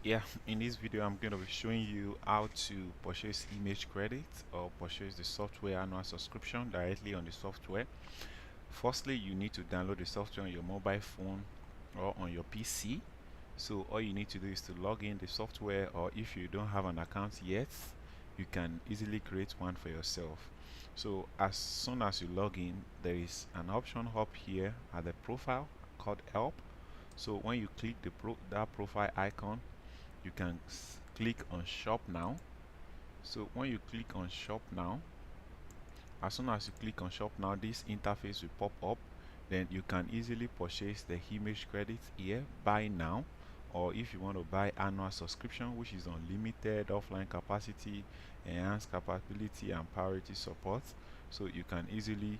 Yeah, in this video I'm going to be showing you how to purchase image credit or purchase the software annual subscription directly on the software. Firstly, you need to download the software on your mobile phone or on your PC. So all you need to do is to log in the software, or if you don't have an account yet, you can easily create one for yourself. So as soon as you log in, there is an option up here at the profile called help. So when you click that profile icon, you can click on shop now. So when you click on shop now, as soon as you click on shop now, this interface will pop up. Then you can easily purchase the image credit here, buy now, or if you want to buy annual subscription, which is unlimited offline capacity, enhanced capability and priority support, so you can easily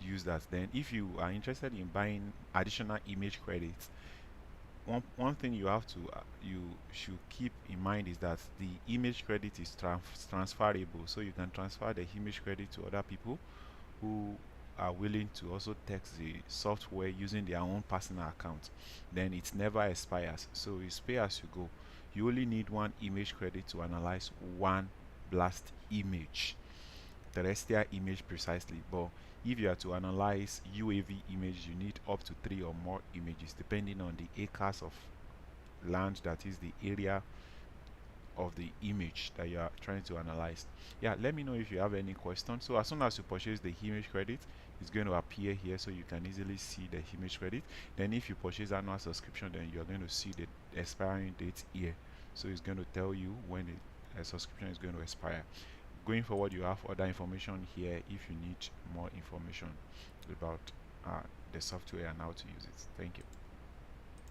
use that. Then if you are interested in buying additional image credits, one thing you should keep in mind is that the image credit is transferable, so you can transfer the image credit to other people who are willing to also test the software using their own personal account. Then it never expires, so it's pay as you go. You only need one image credit to analyze one blast image, terrestrial image precisely. But if you are to analyze UAV image, you need up to 3 or more images depending on the acres of land, that is the area of the image that you are trying to analyze. Yeah, let me know if you have any questions. So as soon as you purchase the image credit, it's going to appear here, so you can easily see the image credit. Then if you purchase annual subscription, then you're going to see the expiring date here, so it's going to tell you when the subscription is going to expire. Going forward, you have other information here if you need more information about the software and how to use it. Thank you.